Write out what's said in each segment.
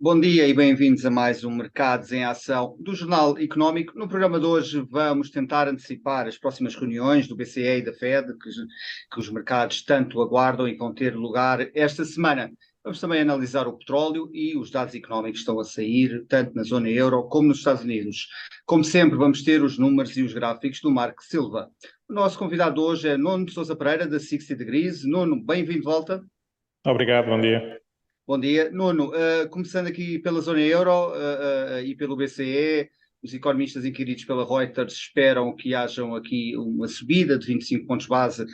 Bom dia e bem-vindos a mais um Mercados em Ação do Jornal Económico. No programa de hoje vamos tentar antecipar as próximas reuniões do BCE e da Fed, que os mercados tanto aguardam e vão ter lugar esta semana. Vamos também analisar o petróleo e os dados económicos que estão a sair, tanto na zona euro como nos Estados Unidos. Como sempre, vamos ter os números e os gráficos do Marco Silva. O nosso convidado hoje é Nuno de Sousa Pereira, da 60 Degrees. Nuno, bem-vindo de volta. Obrigado, bom dia. Bom dia. Nuno, começando aqui pela zona euro e pelo BCE, os economistas inquiridos pela Reuters esperam que hajam aqui uma subida de 25 pontos base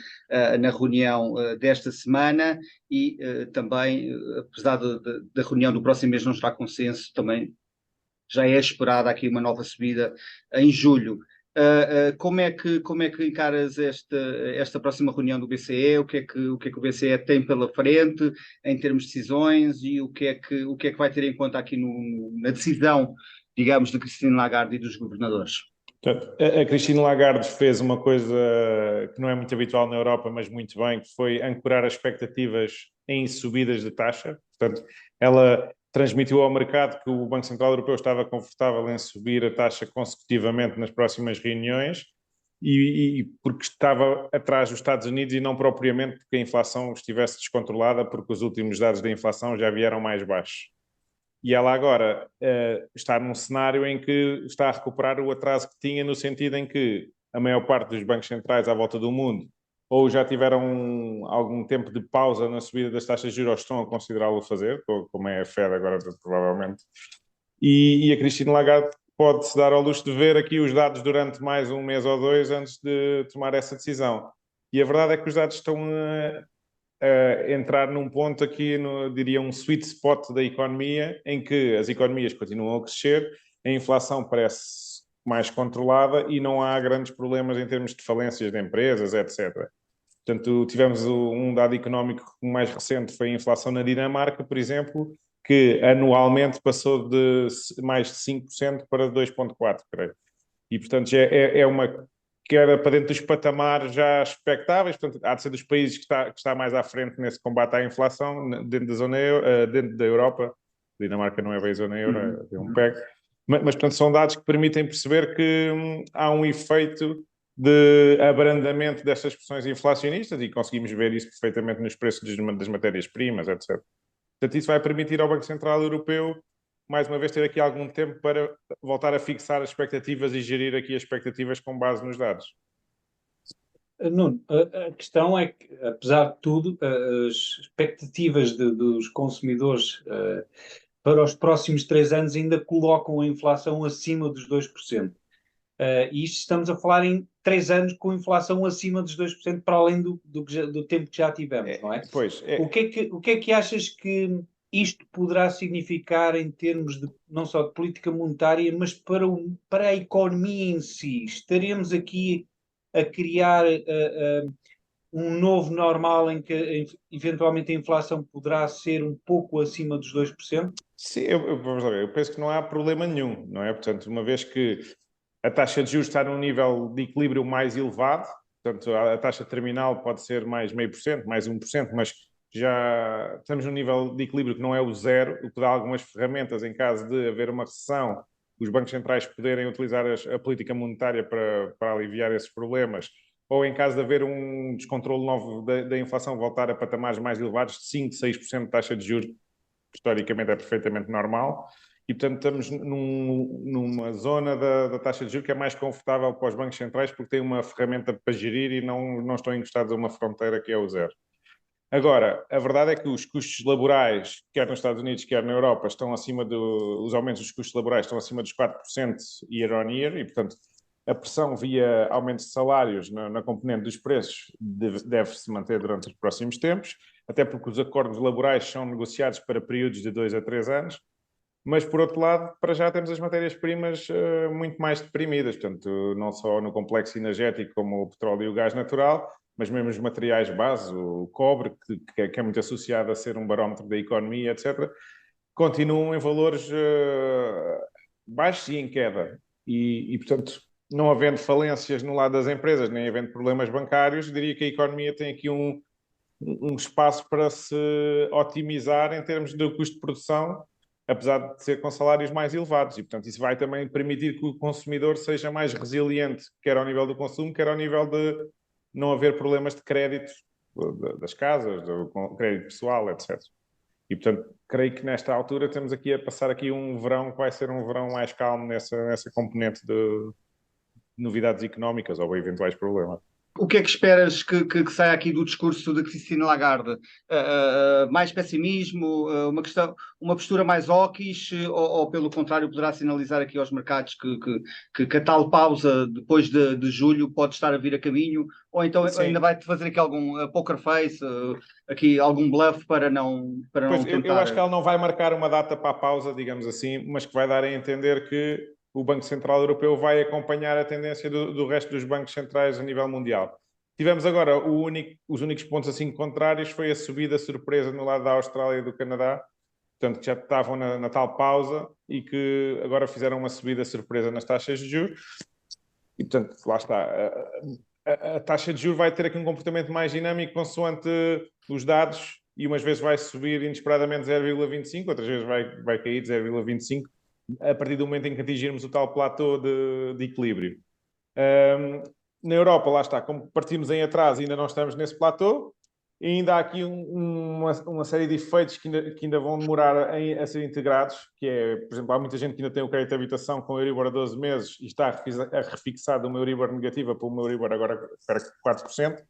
na reunião desta semana e também, apesar da reunião do próximo mês não estar consenso, também já é esperada aqui uma nova subida em julho. Como é que encaras esta próxima reunião do BCE? O que é que o BCE tem pela frente em termos de decisões e o que é que vai ter em conta aqui na decisão, digamos, de Christine Lagarde e dos governadores? Portanto, a Christine Lagarde fez uma coisa que não é muito habitual na Europa, mas muito bem, que foi ancorar as expectativas em subidas de taxa. Portanto, ela transmitiu ao mercado que o Banco Central Europeu estava confortável em subir a taxa consecutivamente nas próximas reuniões e porque estava atrás dos Estados Unidos e não propriamente porque a inflação estivesse descontrolada, porque os últimos dados da inflação já vieram mais baixos. E ela agora está num cenário em que está a recuperar o atraso que tinha, no sentido em que a maior parte dos bancos centrais à volta do mundo ou já tiveram algum tempo de pausa na subida das taxas de juros, estão a considerá-lo fazer, como é a Fed agora, provavelmente. E a Christine Lagarde pode-se dar ao luxo de ver aqui os dados durante mais um mês ou dois antes de tomar essa decisão. E a verdade é que os dados estão entrar num ponto aqui, diria, um sweet spot da economia, em que as economias continuam a crescer, a inflação parece mais controlada e não há grandes problemas em termos de falências de empresas, etc. Portanto, tivemos um dado económico mais recente, foi a inflação na Dinamarca, por exemplo, que anualmente passou de mais de 5% para 2,4%, creio. E, portanto, já é uma queda para dentro dos patamares já expectáveis. Portanto, há de ser dos países que está mais à frente nesse combate à inflação, dentro da zona euro, dentro da Europa. A Dinamarca não é bem zona euro, é um PEC. Mas, portanto, são dados que permitem perceber que há um efeito de abrandamento destas pressões inflacionistas e conseguimos ver isso perfeitamente nos preços das matérias-primas, etc. Portanto, isso vai permitir ao Banco Central Europeu mais uma vez ter aqui algum tempo para voltar a fixar as expectativas e gerir aqui as expectativas com base nos dados. Nuno, a questão é que, apesar de tudo, as expectativas dos consumidores para os próximos 3 anos ainda colocam a inflação acima dos 2%. E isto estamos a falar em 3 anos com inflação acima dos 2%, para além do tempo que já tivemos, não é? Pois. O que é que achas que isto poderá significar em termos de, não só de política monetária, mas para a economia em si? Estaremos aqui a criar um novo normal em que eventualmente a inflação poderá ser um pouco acima dos 2%? Sim, vamos lá ver, eu penso que não há problema nenhum, não é? Portanto, uma vez que a taxa de juros está num nível de equilíbrio mais elevado, portanto, a taxa terminal pode ser mais 0,5%, mais 1%, mas já estamos num nível de equilíbrio que não é o zero, o que dá algumas ferramentas em caso de haver uma recessão, os bancos centrais poderem utilizar a política monetária para aliviar esses problemas, ou em caso de haver um descontrole novo da inflação, voltar a patamares mais elevados de 5%, 6% de taxa de juros, que historicamente é perfeitamente normal. E, portanto, estamos numa zona da taxa de juros que é mais confortável para os bancos centrais porque tem uma ferramenta para gerir e não estão encostados a uma fronteira que é o zero. Agora, a verdade é que os custos laborais, quer nos Estados Unidos, quer na Europa, estão acima os aumentos dos custos laborais estão acima dos 4% year on year e, portanto, a pressão via aumentos de salários na componente dos preços deve-se manter durante os próximos tempos, até porque os acordos laborais são negociados para períodos de 2 a 3 anos, mas, por outro lado, para já temos as matérias-primas muito mais deprimidas, portanto, não só no complexo energético como o petróleo e o gás natural, mas mesmo os materiais base, o cobre, que é muito associado a ser um barómetro da economia, etc., continuam em valores baixos e em queda. E, portanto, não havendo falências no lado das empresas, nem havendo problemas bancários, diria que a economia tem aqui um espaço para se otimizar em termos do custo de produção apesar de ser com salários mais elevados. E, portanto, isso vai também permitir que o consumidor seja mais resiliente, quer ao nível do consumo, quer ao nível de não haver problemas de crédito das casas, do crédito pessoal, etc. E, portanto, creio que nesta altura temos aqui a passar aqui um verão que vai ser um verão mais calmo nessa componente de novidades económicas ou eventuais problemas. O que é que esperas que saia aqui do discurso da Christine Lagarde? Mais pessimismo, uma postura mais hawkish, ou pelo contrário, poderá sinalizar aqui aos mercados que a tal pausa depois de julho pode estar a vir a caminho, ou então Sim. ainda vai fazer aqui algum poker face, aqui algum bluff para não Pois, tentar. eu acho que ela não vai marcar uma data para a pausa, digamos assim, mas que vai dar a entender que o Banco Central Europeu vai acompanhar a tendência do resto dos bancos centrais a nível mundial. Tivemos agora os únicos pontos assim contrários foi a subida surpresa no lado da Austrália e do Canadá, portanto que já estavam na tal pausa e que agora fizeram uma subida surpresa nas taxas de juros. E portanto, lá está. A taxa de juros vai ter aqui um comportamento mais dinâmico consoante os dados e umas vezes vai subir inesperadamente 0,25, outras vezes vai cair de 0,25 a partir do momento em que atingirmos o tal platô de equilíbrio. Na Europa, lá está, como partimos em atraso, ainda não estamos nesse platô, e ainda há aqui uma série de efeitos que ainda vão demorar a ser integrados, que é, por exemplo, há muita gente que ainda tem o crédito de habitação com o Euribor a 12 meses e está a refixar de uma Euribor negativa para uma Euribor agora para 4%.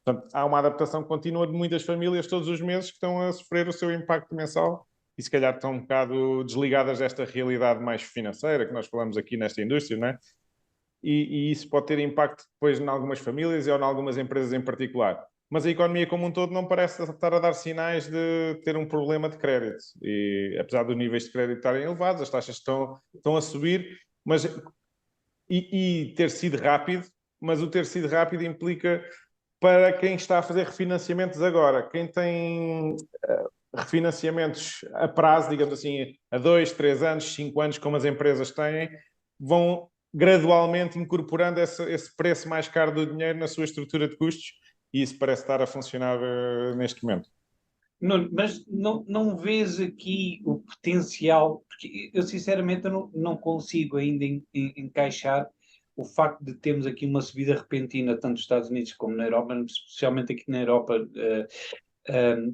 Portanto, há uma adaptação contínua de muitas famílias todos os meses que estão a sofrer o seu impacto mensal e se calhar estão um bocado desligadas desta realidade mais financeira que nós falamos aqui nesta indústria, não é? E isso pode ter impacto depois em algumas famílias ou em algumas empresas em particular. Mas a economia como um todo não parece estar a dar sinais de ter um problema de crédito. E apesar dos níveis de crédito estarem elevados, as taxas estão a subir, mas, e ter sido rápido, mas o ter sido rápido implica para quem está a fazer refinanciamentos agora. Quem tem refinanciamentos a prazo, digamos assim, a 2, 3 anos, 5 anos, como as empresas têm, vão gradualmente incorporando esse preço mais caro do dinheiro na sua estrutura de custos e isso parece estar a funcionar neste momento. Mas não vês aqui o potencial, porque eu sinceramente não consigo ainda encaixar o facto de termos aqui uma subida repentina, tanto nos Estados Unidos como na Europa, especialmente aqui na Europa,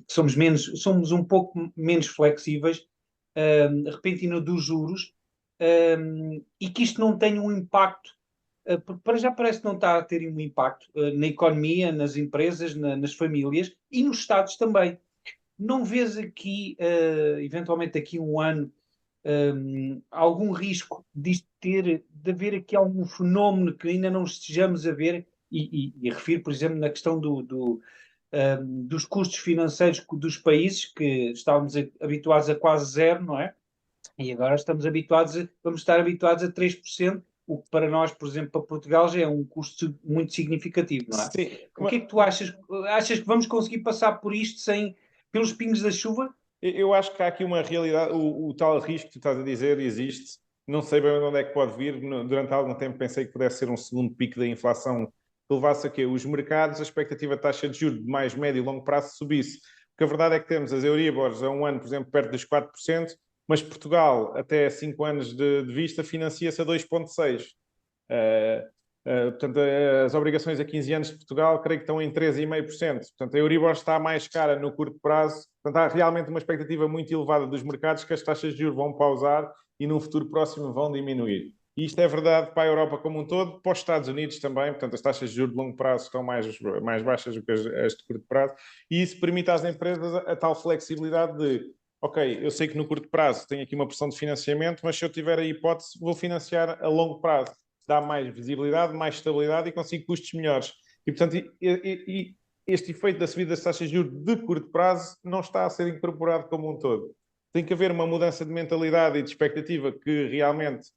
somos um pouco menos flexíveis, repentina dos juros, e que isto não tenha um impacto. Para já parece que não está a ter um impacto na economia, nas empresas, nas famílias e nos Estados também. Não vês aqui, eventualmente daqui a um ano, algum risco de haver aqui algum fenómeno que ainda não estejamos a ver? E refiro, por exemplo, na questão dos custos financeiros dos países, que estávamos habituados a quase zero, não é? E agora vamos estar habituados a 3%, o que para nós, por exemplo, para Portugal, já é um custo muito significativo, não é? Sim, O que é que tu achas? Achas que vamos conseguir passar por isto pelos pingos da chuva? eu acho que há aqui uma realidade, o tal risco que tu estás a dizer existe, não sei bem onde é que pode vir, durante algum tempo pensei que pudesse ser um segundo pico da inflação que levasse a quê? Os mercados, a expectativa de taxa de juros de mais médio e longo prazo subisse, porque a verdade é que temos as Euribors a um ano, por exemplo, perto dos 4%, mas Portugal, até 5 anos de vista, financia-se a 2,6%. Portanto, as obrigações a 15 anos de Portugal, creio que estão em 13,5%. Portanto, a Euribor está mais cara no curto prazo. Portanto, há realmente uma expectativa muito elevada dos mercados que as taxas de juros vão pausar e num futuro próximo vão diminuir. E isto é verdade para a Europa como um todo, para os Estados Unidos também. Portanto, as taxas de juros de longo prazo estão mais baixas do que as de curto prazo. E isso permite às empresas a tal flexibilidade de ok, eu sei que no curto prazo tenho aqui uma pressão de financiamento, mas se eu tiver a hipótese, vou financiar a longo prazo. Dá mais visibilidade, mais estabilidade e consigo custos melhores. E, portanto, este efeito da subida das taxas de juros de curto prazo não está a ser incorporado como um todo. Tem que haver uma mudança de mentalidade e de expectativa que realmente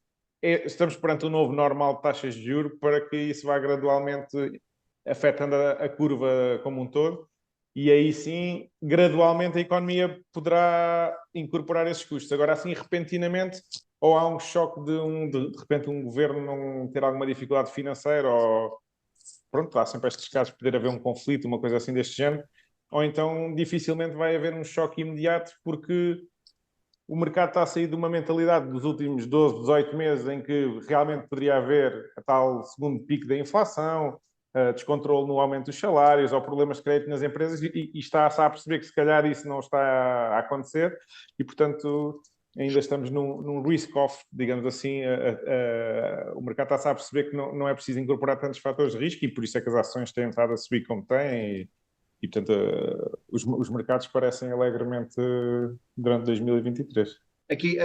estamos perante um novo normal de taxas de juros para que isso vá gradualmente afetando a curva como um todo. E aí sim, gradualmente a economia poderá incorporar esses custos. Agora, assim, repentinamente, ou há um choque de repente um governo não ter alguma dificuldade financeira, ou pronto, há sempre estes casos de poder haver um conflito, uma coisa assim deste género, ou então dificilmente vai haver um choque imediato, porque o mercado está a sair de uma mentalidade dos últimos 12, 18 meses em que realmente poderia haver a tal segundo pico da inflação, descontrole no aumento dos salários ou problemas de crédito nas empresas e está-se a perceber que se calhar isso não está a acontecer e, portanto, ainda estamos num risk-off, digamos assim. O mercado está-se a perceber que não é preciso incorporar tantos fatores de risco e por isso é que as ações têm estado a subir como têm e portanto, os mercados parecem alegremente durante 2023. Aqui,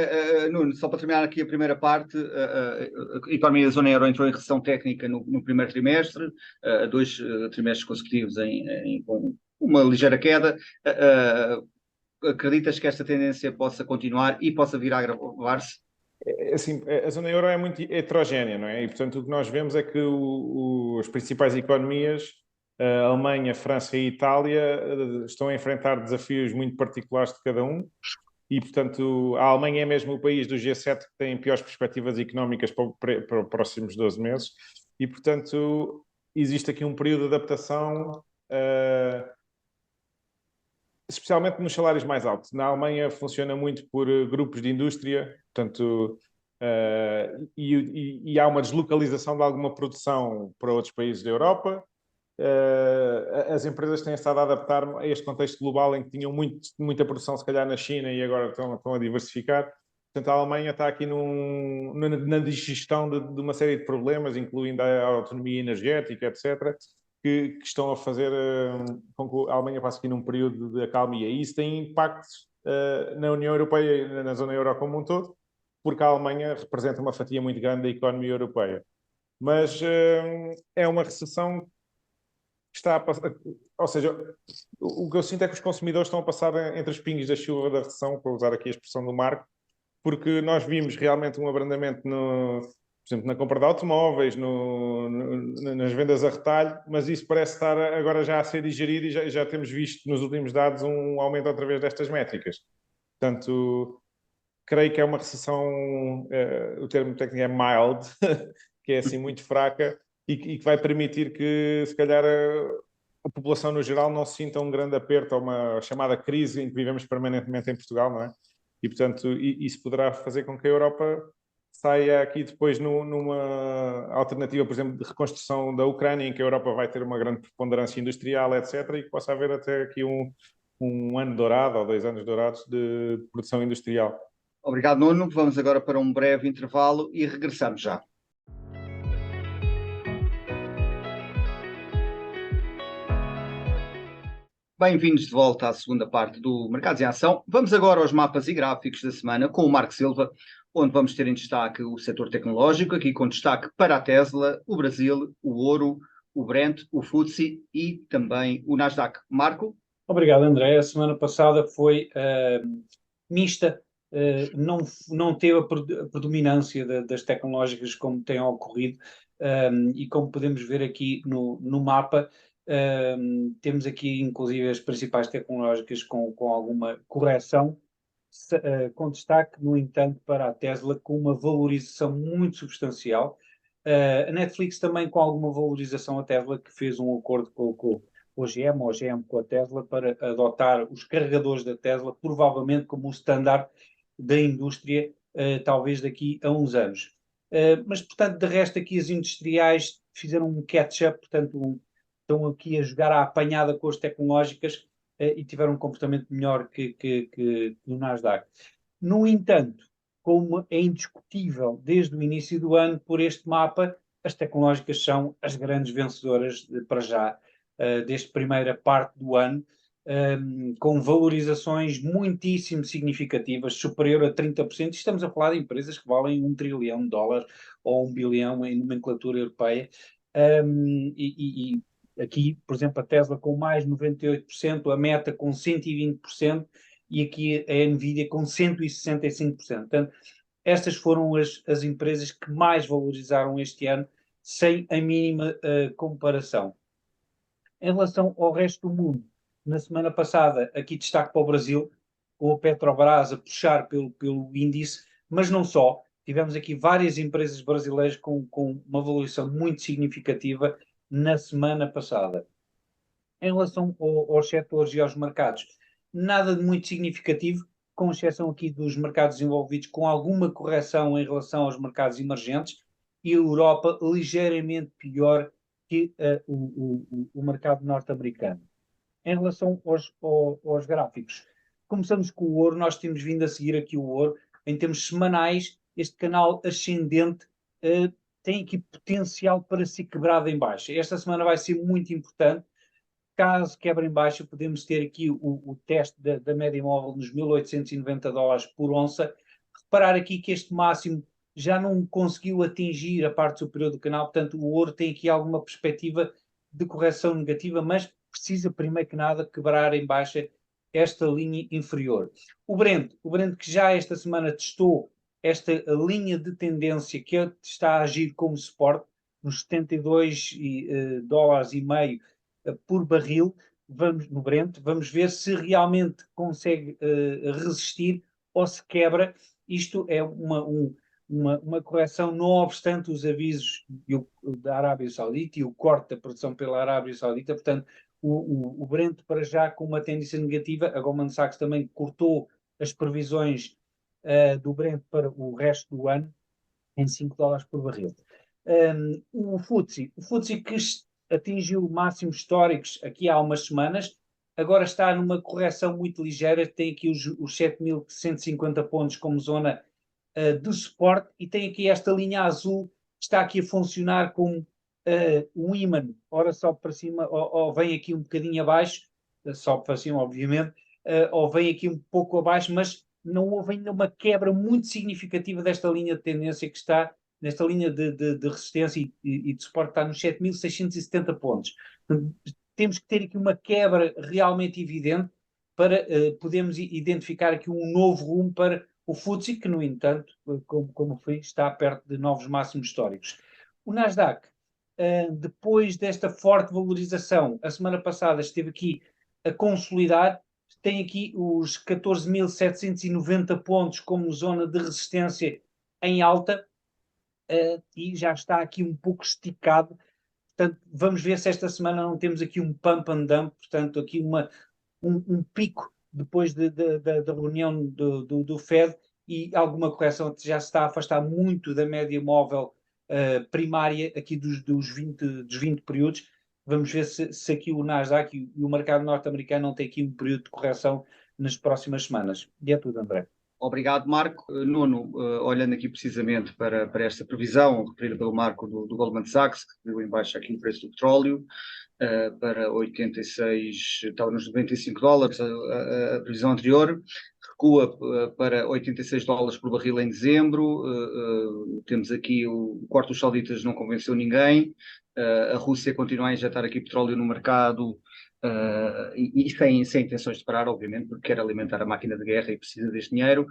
Nuno, só para terminar aqui a primeira parte, a economia da zona euro entrou em recessão técnica no primeiro trimestre, 2 trimestres consecutivos com uma ligeira queda. Acreditas que esta tendência possa continuar e possa vir a agravar-se? Assim, a zona euro é muito heterogénea, não é? E, portanto, o que nós vemos é que as principais economias, a Alemanha, a França e a Itália, estão a enfrentar desafios muito particulares de cada um. E, portanto, a Alemanha é mesmo o país do G7 que tem piores perspectivas económicas para os próximos 12 meses. E, portanto, existe aqui um período de adaptação, especialmente nos salários mais altos. Na Alemanha funciona muito por grupos de indústria, portanto, e há uma deslocalização de alguma produção para outros países da Europa. As empresas têm estado a adaptar a este contexto global em que tinham muita produção, se calhar, na China e agora estão a diversificar. Portanto, a Alemanha está aqui na digestão de uma série de problemas, incluindo a autonomia energética, etc., que estão a fazer com que a Alemanha passe aqui num período de acalmia. E isso tem impactos na União Europeia e na zona euro como um todo, porque a Alemanha representa uma fatia muito grande da economia europeia. Mas é uma recessão está a passar, ou seja, o que eu sinto é que os consumidores estão a passar entre os pingos da chuva da recessão, para usar aqui a expressão do Marco, porque nós vimos realmente um abrandamento, por exemplo, na compra de automóveis, nas vendas a retalho, mas isso parece estar agora já a ser digerido e já temos visto nos últimos dados um aumento outra vez destas métricas. Portanto, creio que é uma recessão, o termo técnico é mild, que é assim muito fraca, e que vai permitir que, se calhar, a população no geral não se sinta um grande aperto ou uma chamada crise em que vivemos permanentemente em Portugal, não é? E, portanto, isso poderá fazer com que a Europa saia aqui depois numa alternativa, por exemplo, de reconstrução da Ucrânia, em que a Europa vai ter uma grande preponderância industrial, etc., e que possa haver até aqui um ano dourado ou 2 anos dourados de produção industrial. Obrigado, Nuno. Vamos agora para um breve intervalo e regressamos já. Bem-vindos de volta à segunda parte do Mercados em Ação. Vamos agora aos mapas e gráficos da semana com o Marco Silva, onde vamos ter em destaque o setor tecnológico, aqui com destaque para a Tesla, o Brasil, o ouro, o Brent, o FTSE e também o Nasdaq. Marco? Obrigado, André. A semana passada foi mista, não teve a predominância das tecnológicas como tem ocorrido, e como podemos ver aqui no mapa, temos aqui inclusive as principais tecnológicas com alguma correção, com destaque, no entanto, para a Tesla com uma valorização muito substancial. A Netflix também com alguma valorização, a Tesla que fez um acordo com o GM com a Tesla para adotar os carregadores da Tesla, provavelmente como um standard da indústria, talvez daqui a uns anos. Mas, portanto, de resto aqui as industriais fizeram um catch-up, portanto, estão aqui a jogar à apanhada com as tecnológicas e tiveram um comportamento melhor que o Nasdaq. No entanto, como é indiscutível desde o início do ano por este mapa, as tecnológicas são as grandes vencedoras para já desta primeira parte do ano, com valorizações muitíssimo significativas, superior a 30%. Estamos a falar de empresas que valem $1 trilhão ou 1 bilhão em nomenclatura europeia. E aqui, por exemplo, a Tesla com mais 98%, a Meta com 120% e aqui a Nvidia com 165%. Portanto, estas foram as empresas que mais valorizaram este ano, sem a mínima comparação. Em relação ao resto do mundo, na semana passada, aqui destaque para o Brasil, com a Petrobras a puxar pelo índice, mas não só. Tivemos aqui várias empresas brasileiras com uma valorização muito significativa na semana passada. Em relação aos setores e aos mercados, nada de muito significativo, com exceção aqui dos mercados desenvolvidos, com alguma correção em relação aos mercados emergentes, e a Europa ligeiramente pior que o mercado norte-americano. Em relação aos gráficos, começamos com o ouro. Nós temos vindo a seguir aqui o ouro em termos semanais. Este canal ascendente tem aqui potencial para ser quebrado em baixa. Esta semana vai ser muito importante. Caso quebre em baixa, podemos ter aqui o teste da média móvel nos $1.890 por onça. Reparar aqui que este máximo já não conseguiu atingir a parte superior do canal, portanto o ouro tem aqui alguma perspectiva de correção negativa, mas precisa primeiro que nada quebrar em baixa esta linha inferior. O Brent que já esta semana testou esta linha de tendência que está a agir como suporte nos $72,5 por barril, no Brent, vamos ver se realmente consegue resistir ou se quebra. Isto é uma correção, não obstante os avisos da Arábia Saudita e o corte da produção pela Arábia Saudita. Portanto, o Brent para já com uma tendência negativa. A Goldman Sachs também cortou as previsões do Brent para o resto do ano em $5 por barril. O FTSE que atingiu máximos históricos aqui há umas semanas, agora está numa correção muito ligeira, tem aqui os 7.150 pontos como zona de suporte, e tem aqui esta linha azul que está aqui a funcionar como um ímã, ora sobe para cima ou vem aqui um bocadinho abaixo, sobe para cima obviamente, ou vem aqui um pouco abaixo, mas não houve ainda uma quebra muito significativa desta linha de tendência que está nesta linha de resistência e de suporte, está nos 7.670 pontos. Temos que ter aqui uma quebra realmente evidente para podermos identificar aqui um novo rumo para o FTSE, que no entanto, como fui, está perto de novos máximos históricos. O Nasdaq, depois desta forte valorização, a semana passada esteve aqui a consolidar, tem aqui os 14.790 pontos como zona de resistência em alta, e já está aqui um pouco esticado. Portanto, vamos ver se esta semana não temos aqui um pump and dump, portanto, aqui um pico depois da reunião do Fed, e alguma correção. Já se está a afastar muito da média móvel primária aqui dos 20 períodos. Vamos ver se aqui o Nasdaq e o mercado norte-americano não tem aqui um período de correção nas próximas semanas. E é tudo, André. Obrigado, Marco. Nuno, olhando aqui precisamente para esta previsão referida pelo Marco do Goldman Sachs, que viu em baixo aqui o preço do petróleo, para 86, estava nos $95, a previsão anterior, recua para $86 por barril em dezembro. Temos aqui o corte dos sauditas, não convenceu ninguém. A Rússia continua a injetar aqui petróleo no mercado, e sem intenções de parar, obviamente, porque quer alimentar a máquina de guerra e precisa deste dinheiro.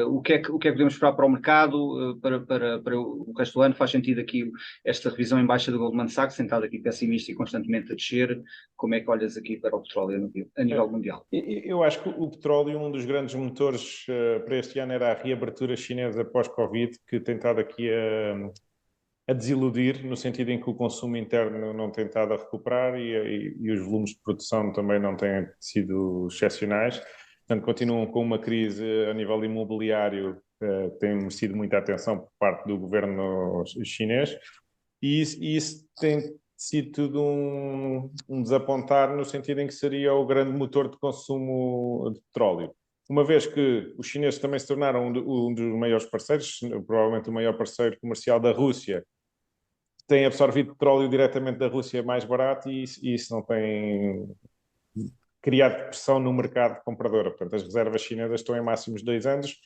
O que é que podemos esperar para o mercado para o resto do ano? Faz sentido aqui esta revisão em baixa do Goldman Sachs, sentado aqui pessimista e constantemente a descer? Como é que olhas aqui para o petróleo a nível mundial? Eu acho que o petróleo, um dos grandes motores para este ano era a reabertura chinesa pós-Covid, que tem estado aqui a desiludir, no sentido em que o consumo interno não tem estado a recuperar e os volumes de produção também não têm sido excepcionais. Portanto, continuam com uma crise a nível imobiliário, tem merecido muita atenção por parte do governo chinês, e isso tem sido tudo um desapontar, no sentido em que seria o grande motor de consumo de petróleo. Uma vez que os chineses também se tornaram um dos maiores parceiros, provavelmente o maior parceiro comercial da Rússia, tem absorvido petróleo diretamente da Rússia mais barato, e isso não tem criado pressão no mercado comprador. Portanto, as reservas chinesas estão em máximos de 2 anos.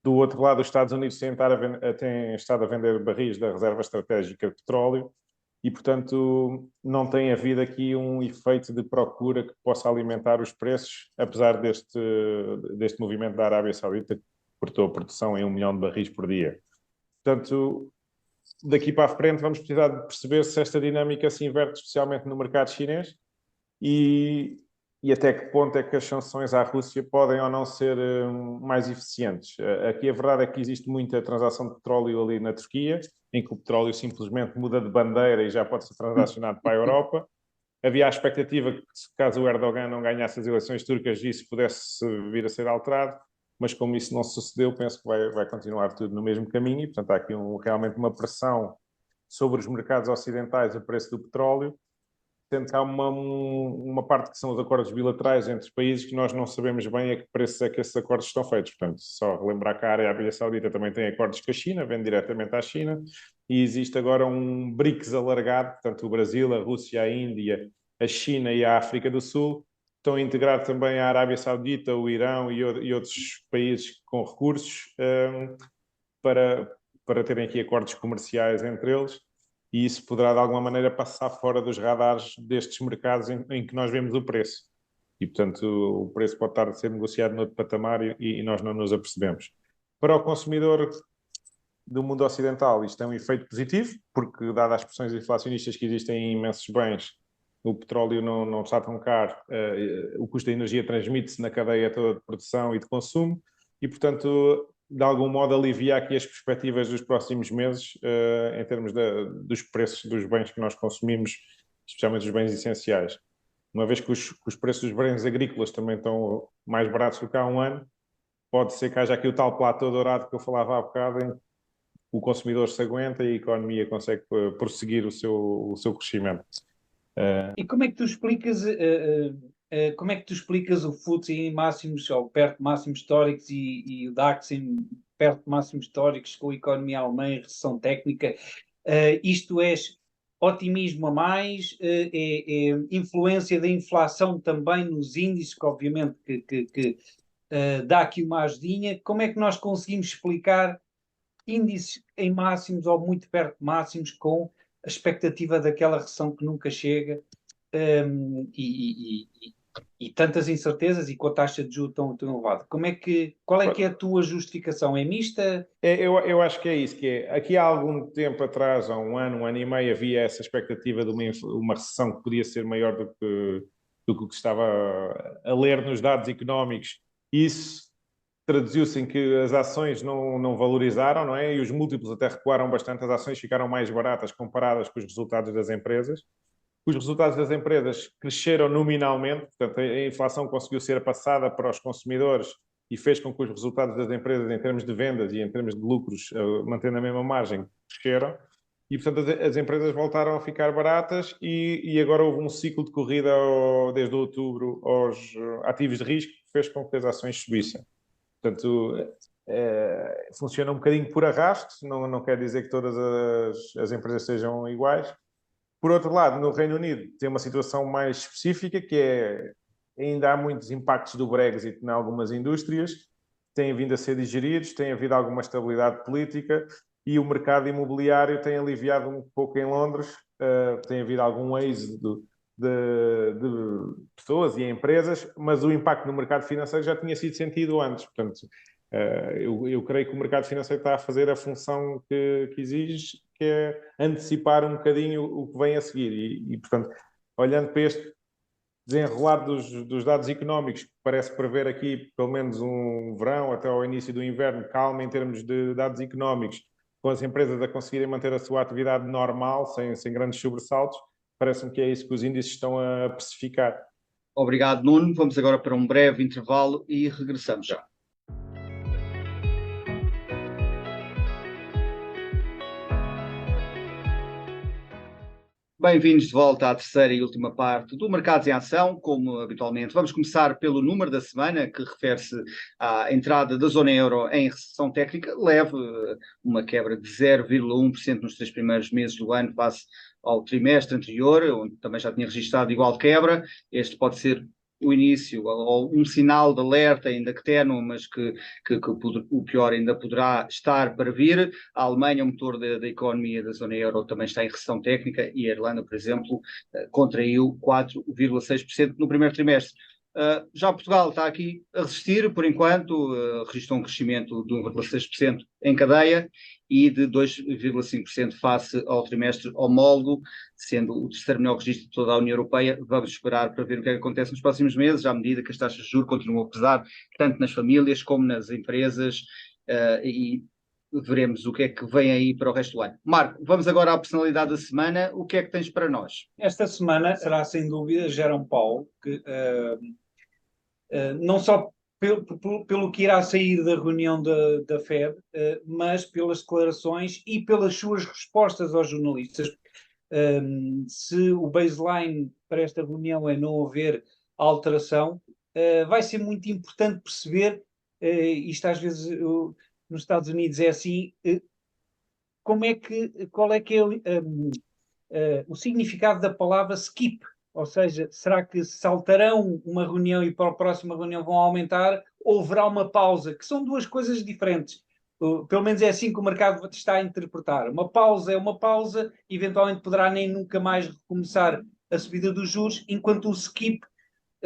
Do outro lado, os Estados Unidos têm estado a vender barris da reserva estratégica de petróleo, e, portanto, não tem havido aqui um efeito de procura que possa alimentar os preços, apesar deste movimento da Arábia Saudita, que cortou a produção em 1 milhão de barris por dia. Portanto, daqui para a frente vamos precisar de perceber se esta dinâmica se inverte, especialmente no mercado chinês, e até que ponto é que as sanções à Rússia podem ou não ser mais eficientes. Aqui a verdade é que existe muita transação de petróleo ali na Turquia, em que o petróleo simplesmente muda de bandeira e já pode ser transacionado para a Europa. Havia a expectativa que, caso o Erdogan não ganhasse as eleições turcas, isso pudesse vir a ser alterado. mas como isso não sucedeu, penso que vai continuar tudo no mesmo caminho e, portanto, há aqui realmente uma pressão sobre os mercados ocidentais, o preço do petróleo, sendo que há uma parte que são os acordos bilaterais entre os países que nós não sabemos bem a que preços é que esses acordos estão feitos. Portanto, só relembrar que a Arábia Saudita também tem acordos com a China, vende diretamente à China, e existe agora um BRICS alargado, portanto, o Brasil, a Rússia, a Índia, a China e a África do Sul, estão a integrar também a Arábia Saudita, o Irão e outros países com recursos para terem aqui acordos comerciais entre eles. E isso poderá, de alguma maneira, passar fora dos radares destes mercados em que nós vemos o preço. E, portanto, o preço pode estar a ser negociado noutro patamar e nós não nos apercebemos. Para o consumidor do mundo ocidental, isto é um efeito positivo, porque, dadas as pressões inflacionistas que existem em imensos bens, o petróleo não está tão caro, o custo da energia transmite-se na cadeia toda de produção e de consumo, e, portanto, de algum modo alivia aqui as perspectivas dos próximos meses em termos dos preços dos bens que nós consumimos, especialmente os bens essenciais. Uma vez que os preços dos bens agrícolas também estão mais baratos do que há um ano, pode ser que haja aqui o tal platô dourado que eu falava há bocado, em que o consumidor se aguenta e a economia consegue prosseguir o seu crescimento. E como é que tu explicas o FTSE em máximos, ou perto de máximos históricos, e o DAX em perto de máximos históricos, com a economia alemã em recessão técnica? Isto é otimismo a mais? É influência da inflação também nos índices, que obviamente que dá aqui uma ajudinha? Como é que nós conseguimos explicar índices em máximos ou muito perto de máximos com a expectativa daquela recessão que nunca chega, e tantas incertezas e com a taxa de juros tão elevada? Qual é que é a tua justificação? É mista? Eu acho que é isso, que é. Aqui há algum tempo atrás, há um ano e meio, havia essa expectativa de uma recessão que podia ser maior do que estava a ler nos dados económicos. Isso traduziu-se em que as ações não valorizaram, não é? E os múltiplos até recuaram bastante, as ações ficaram mais baratas comparadas com os resultados das empresas. Os resultados das empresas cresceram nominalmente, portanto a inflação conseguiu ser passada para os consumidores e fez com que os resultados das empresas em termos de vendas e em termos de lucros, mantendo a mesma margem, cresceram. E, portanto, as empresas voltaram a ficar baratas e agora houve um ciclo de corrida desde outubro aos ativos de risco que fez com que as ações subissem. Portanto, funciona um bocadinho por arrasto, não quer dizer que todas as empresas sejam iguais. Por outro lado, no Reino Unido tem uma situação mais específica, que é ainda há muitos impactos do Brexit em algumas indústrias, têm vindo a ser digeridos, tem havido alguma estabilidade política e o mercado imobiliário tem aliviado um pouco em Londres, tem havido algum êxodo de pessoas e empresas, mas o impacto no mercado financeiro já tinha sido sentido antes. Portanto, eu creio que o mercado financeiro está a fazer a função que exige, que é antecipar um bocadinho o que vem a seguir. E portanto, olhando para este desenrolar dos dados económicos, que parece prever aqui pelo menos um verão até ao início do inverno, calma em termos de dados económicos, com as empresas a conseguirem manter a sua atividade normal, sem grandes sobressaltos, parece-me que é isso que os índices estão a precificar. Obrigado, Nuno. Vamos agora para um breve intervalo e regressamos já. Bem-vindos de volta à terceira e última parte do Mercados em Ação, como habitualmente. Vamos começar pelo número da semana, que refere-se à entrada da zona euro em recessão técnica, leve, uma quebra de 0,1% nos 3 primeiros meses do ano face ao trimestre anterior, onde também já tinha registrado igual quebra. Este pode ser o início, ou um sinal de alerta, ainda que ténue, mas que o pior ainda poderá estar para vir. A Alemanha, o motor da economia da zona euro, também está em recessão técnica e a Irlanda, por exemplo, contraiu 4,6% no primeiro trimestre. Já Portugal está aqui a resistir, por enquanto, registrou um crescimento de 1,6% em cadeia e de 2,5% face ao trimestre homólogo, sendo o terceiro melhor registro de toda a União Europeia. Vamos esperar para ver o que é que acontece nos próximos meses, à medida que as taxas de juros continuam a pesar, tanto nas famílias como nas empresas, e veremos o que é que vem aí para o resto do ano. Marco, vamos agora à personalidade da semana. O que é que tens para nós? Esta semana será, sem dúvida, Jerome Powell, que não só pelo que irá sair da reunião da Fed, mas pelas declarações e pelas suas respostas aos jornalistas. Se o baseline para esta reunião é não haver alteração, vai ser muito importante perceber, isto às vezes nos Estados Unidos é assim, qual é que é o significado da palavra skip, ou seja, será que saltarão uma reunião e para a próxima reunião vão aumentar, ou haverá uma pausa, que são duas coisas diferentes. Pelo menos é assim que o mercado está a interpretar. Uma pausa é uma pausa, eventualmente poderá nem nunca mais recomeçar a subida dos juros, enquanto o skip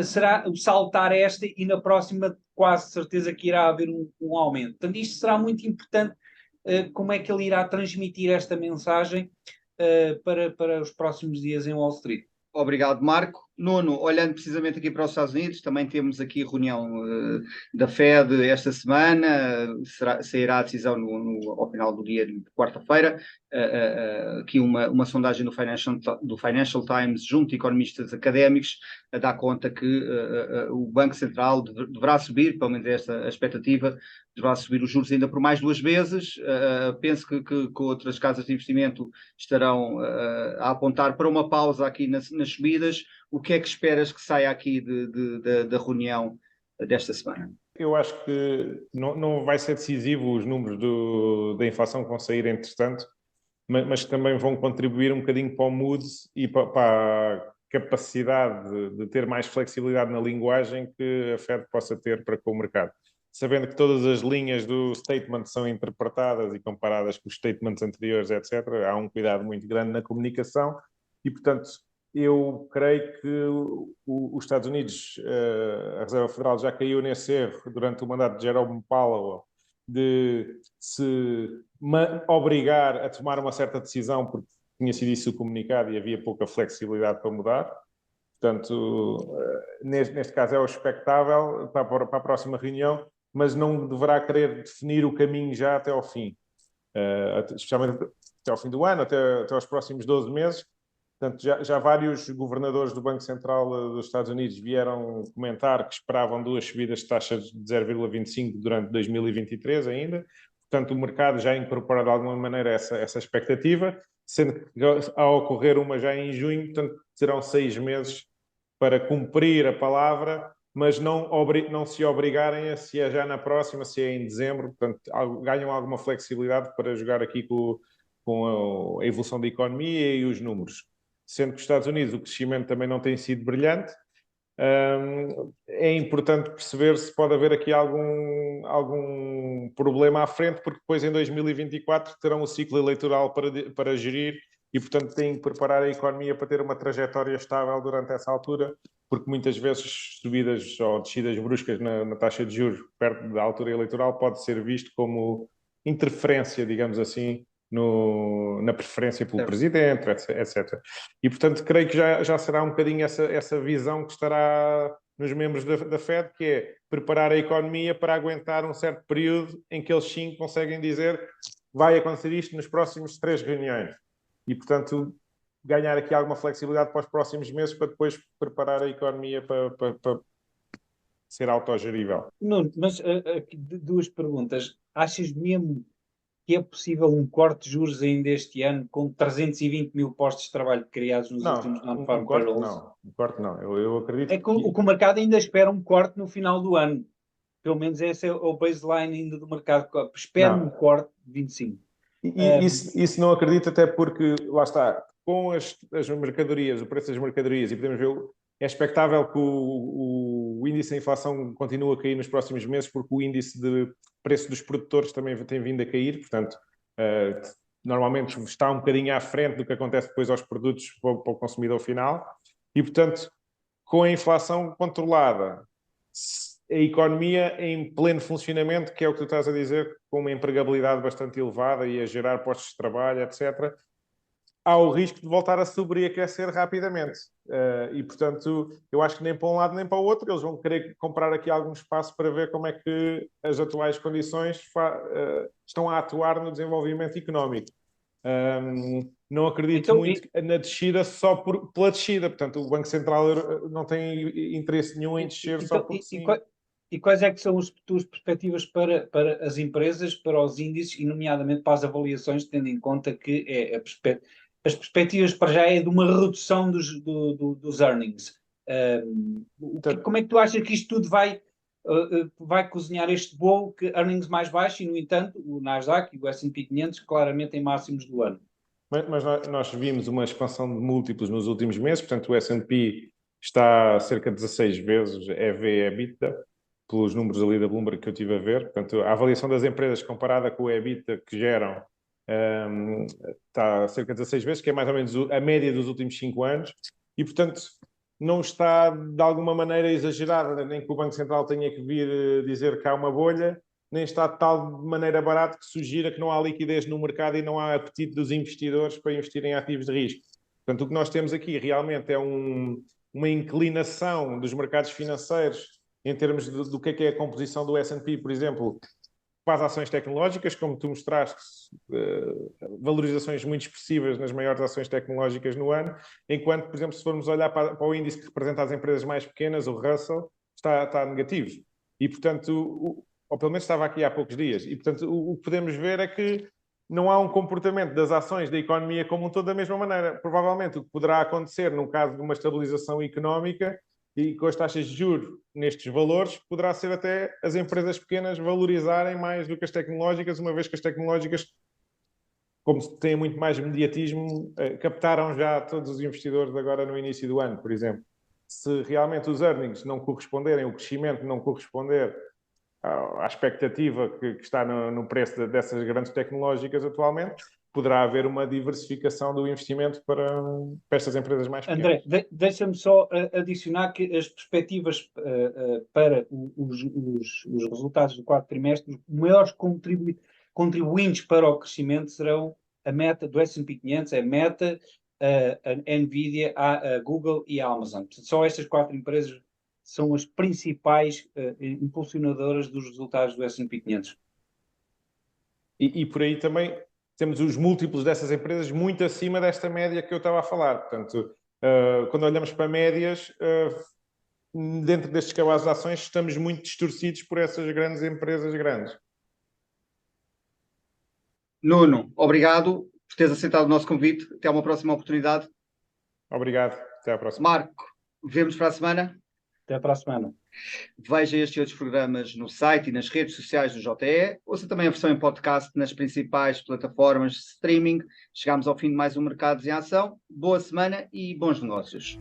será o saltar esta e na próxima quase certeza que irá haver um aumento. Portanto, isto será muito importante, como é que ele irá transmitir esta mensagem para os próximos dias em Wall Street. Obrigado, Marco. Nuno, olhando precisamente aqui para os Estados Unidos, também temos aqui reunião da Fed esta semana, sairá a decisão ao final do dia de quarta-feira. Aqui uma sondagem do Financial Times junto a economistas académicos dá conta que o Banco Central deverá subir, pelo menos esta a expectativa, deverá subir os juros ainda por mais 2 vezes. Penso que outras casas de investimento estarão a apontar para uma pausa aqui nas subidas. O que é que esperas que saia aqui da reunião desta semana? Eu acho que não vai ser decisivo os números da inflação que vão sair, entretanto, mas que também vão contribuir um bocadinho para o mood e para a capacidade de ter mais flexibilidade na linguagem que a Fed possa ter para com o mercado. Sabendo que todas as linhas do statement são interpretadas e comparadas com os statements anteriores, etc., há um cuidado muito grande na comunicação e, portanto, eu creio que os Estados Unidos, a Reserva Federal já caiu nesse erro durante o mandato de Jerome Powell de se obrigar a tomar uma certa decisão porque tinha sido isso comunicado e havia pouca flexibilidade para mudar. Portanto, neste caso é o expectável para a próxima reunião, mas não deverá querer definir o caminho já até ao fim, especialmente até ao fim do ano, até aos próximos 12 meses. Portanto, já vários governadores do Banco Central dos Estados Unidos vieram comentar que esperavam 2 subidas de taxas de 0,25 durante 2023 ainda. Portanto, o mercado já incorpora de alguma maneira essa expectativa, sendo que ao ocorrer uma já em junho, portanto, serão 6 meses para cumprir a palavra, mas não se obrigarem a se é já na próxima, se é em dezembro. Portanto, ganham alguma flexibilidade para jogar aqui com a evolução da economia e os números. Sendo que os Estados Unidos o crescimento também não tem sido brilhante, é importante perceber se pode haver aqui algum problema à frente, porque depois em 2024 terão o ciclo eleitoral para gerir e, portanto, têm que preparar a economia para ter uma trajetória estável durante essa altura, porque muitas vezes subidas ou descidas bruscas na taxa de juros perto da altura eleitoral pode ser visto como interferência, digamos assim, na preferência pelo presidente, etc. E, portanto, creio que já será um bocadinho essa visão que estará nos membros da Fed, que é preparar a economia para aguentar um certo período em que eles sim conseguem dizer vai acontecer isto nos próximos 3 reuniões. E, portanto, ganhar aqui alguma flexibilidade para os próximos meses para depois preparar a economia para ser autogerível. Nuno, mas aqui 2 perguntas. Achas mesmo que é possível um corte de juros ainda este ano com 320 mil postos de trabalho criados nos últimos non-farm payrolls? Um corte não. Eu acredito que o mercado ainda espera um corte no final do ano. Pelo menos esse é o baseline ainda do mercado. Espera um corte de 25. Isso não acredito, até porque, lá está, com as mercadorias, o preço das mercadorias, e podemos ver, é expectável que o índice de inflação continue a cair nos próximos meses, porque o índice de preço dos produtores também tem vindo a cair, portanto, normalmente está um bocadinho à frente do que acontece depois aos produtos para o consumidor final, e, portanto, com a inflação controlada, a economia em pleno funcionamento, que é o que tu estás a dizer, com uma empregabilidade bastante elevada e a gerar postos de trabalho, etc., há o risco de voltar a sobreaquecer rapidamente. E, portanto, eu acho que nem para um lado nem para o outro eles vão querer comprar aqui algum espaço para ver como é que as atuais condições estão a atuar no desenvolvimento económico. Não acredito muito na descida só pela descida. Portanto, o Banco Central não tem interesse nenhum em descer só porque sim. E quais é que são as tuas perspectivas para as empresas, para os índices e, nomeadamente, para as avaliações, tendo em conta que as perspectivas para já é de uma redução dos earnings. Como é que tu achas que isto tudo vai cozinhar este bolo, que earnings mais baixos e, no entanto, o Nasdaq e o S&P 500 claramente em máximos do ano? Mas nós vimos uma expansão de múltiplos nos últimos meses, portanto o S&P está a cerca de 16 vezes EV/EBITDA, pelos números ali da Bloomberg que eu estive a ver. Portanto, a avaliação das empresas comparada com o EBITDA que geram está a cerca de 16 vezes, que é mais ou menos a média dos últimos 5 anos, e portanto não está de alguma maneira exagerada, nem que o Banco Central tenha que vir dizer que há uma bolha, nem está de tal maneira barato que sugira que não há liquidez no mercado e não há apetite dos investidores para investir em ativos de risco. Portanto, o que nós temos aqui realmente é uma inclinação dos mercados financeiros em termos do que é a composição do S&P, por exemplo, para as ações tecnológicas, como tu mostraste, valorizações muito expressivas nas maiores ações tecnológicas no ano, enquanto, por exemplo, se formos olhar para o índice que representa as empresas mais pequenas, o Russell, está negativo. E, portanto, ou pelo menos estava aqui há poucos dias. E, portanto, o que podemos ver é que não há um comportamento das ações da economia como um todo da mesma maneira. Provavelmente o que poderá acontecer no caso de uma estabilização económica e com as taxas de juros nestes valores, poderá ser até as empresas pequenas valorizarem mais do que as tecnológicas, uma vez que as tecnológicas, como têm muito mais mediatismo, captaram já todos os investidores agora no início do ano, por exemplo. Se realmente os earnings não corresponderem, o crescimento não corresponder à expectativa que está no preço dessas grandes tecnológicas atualmente, poderá haver uma diversificação do investimento para estas empresas mais pequenas. André, deixa-me só adicionar que as perspectivas para os resultados do quarto trimestre, os maiores contribuintes para o crescimento serão a Meta do S&P 500, a Meta, a Nvidia, a Google e a Amazon. Só estas 4 empresas são as principais impulsionadoras dos resultados do S&P 500. E por aí também temos os múltiplos dessas empresas muito acima desta média que eu estava a falar. Portanto, quando olhamos para médias, dentro destes cabazes de ações, estamos muito distorcidos por essas grandes empresas grandes. Nuno, obrigado por teres aceitado o nosso convite. Até uma próxima oportunidade. Obrigado. Até à próxima. Marco, vemos para a semana. Até para a semana. Veja estes e outros programas no site e nas redes sociais do JE. Ouça também a versão em podcast nas principais plataformas de streaming. Chegamos ao fim de mais um Mercados em Ação. Boa semana e bons negócios.